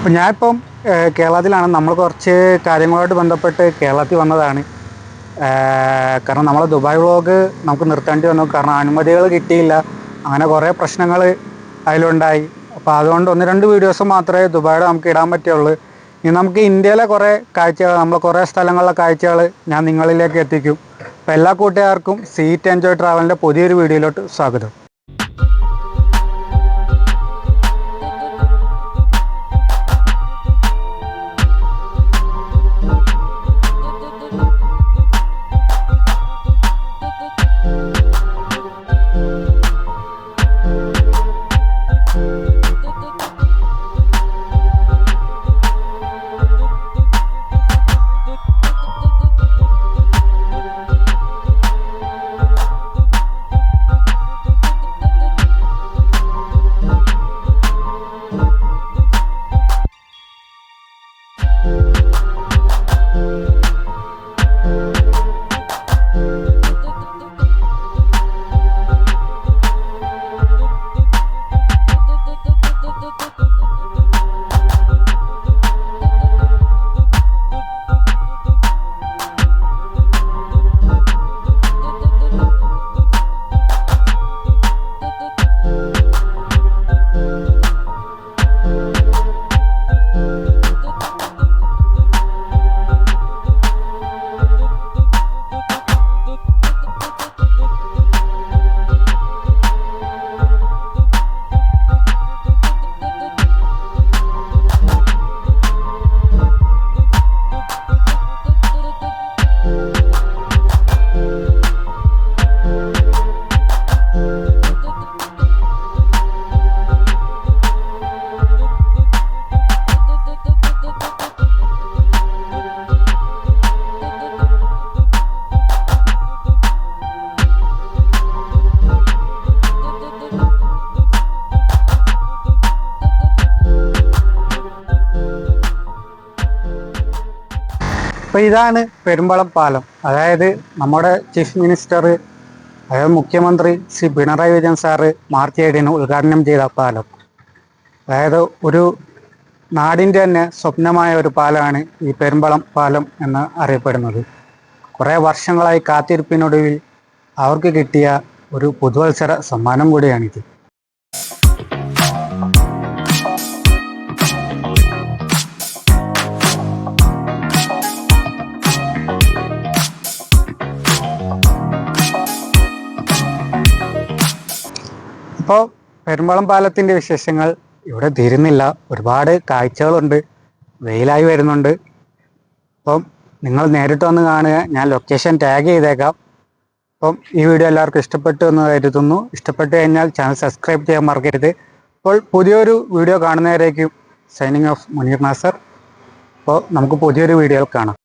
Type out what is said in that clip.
അപ്പോൾ ഞാനിപ്പം കേരളത്തിലാണ്. നമ്മൾ കുറച്ച് കാര്യങ്ങളുമായിട്ട് ബന്ധപ്പെട്ട് കേരളത്തിൽ വന്നതാണ്. കാരണം നമ്മളെ ദുബായ് വ്ളോഗ് നമുക്ക് നിർത്തേണ്ടി വന്നു. കാരണം അനുമതികൾ കിട്ടിയില്ല, അങ്ങനെ കുറേ പ്രശ്നങ്ങൾ അതിലുണ്ടായി. അപ്പോൾ അതുകൊണ്ട് 1-2 വീഡിയോസ് മാത്രമേ ദുബായിയുടെ നമുക്ക് ഇടാൻ പറ്റുള്ളൂ. ഇനി നമുക്ക് ഇന്ത്യയിലെ കുറേ കാഴ്ചകൾ, നമ്മൾ കുറേ സ്ഥലങ്ങളിലെ കാഴ്ചകൾ ഞാൻ നിങ്ങളിലേക്ക് എത്തിക്കും. അപ്പോൾ എല്ലാ കൂട്ടുകാർക്കും സീറ്റ് എൻജോയ് ട്രാവലിൻ്റെ പുതിയൊരു വീഡിയോയിലോട്ട് സ്വാഗതം. അപ്പോൾ ഇതാണ് പെരുമ്പളം പാലം. അതായത് നമ്മുടെ ചീഫ് മിനിസ്റ്റർ, അതായത് മുഖ്യമന്ത്രി ശ്രീ പിണറായി വിജയൻ സാറ് മാർച്ച് 7-ന് ഉദ്ഘാടനം ചെയ്ത പാലം. അതായത് ഒരു നാടിൻ്റെ തന്നെ സ്വപ്നമായ ഒരു പാലമാണ് ഈ പെരുമ്പളം പാലം എന്ന് അറിയപ്പെടുന്നത്. കുറേ വർഷങ്ങളായി കാത്തിരിപ്പിനൊടുവിൽ അവർക്ക് കിട്ടിയ ഒരു പുതുവത്സര സമ്മാനം കൂടിയാണിത്. ഇപ്പോൾ പെരുമ്പളം പാലത്തിൻ്റെ വിശേഷങ്ങൾ ഇവിടെ തീരുന്നില്ല. ഒരുപാട് കാഴ്ചകളുണ്ട്, വെയിലായി വരുന്നുണ്ട്. അപ്പം നിങ്ങൾ നേരിട്ട് വന്ന് കാണുക. ഞാൻ ലൊക്കേഷൻ ടാഗ് ചെയ്തേക്കാം. അപ്പം ഈ വീഡിയോ എല്ലാവർക്കും ഇഷ്ടപ്പെട്ടു എന്ന് കരുതുന്നു. ഇഷ്ടപ്പെട്ടു കഴിഞ്ഞാൽ ചാനൽ സബ്സ്ക്രൈബ് ചെയ്യാൻ മറക്കരുത്. അപ്പോൾ പുതിയൊരു വീഡിയോ കാണുന്നവരേക്കും സൈനിങ് ഓഫ് മുനീർ നാസർ. അപ്പോൾ നമുക്ക് പുതിയൊരു വീഡിയോയിൽ കാണാം.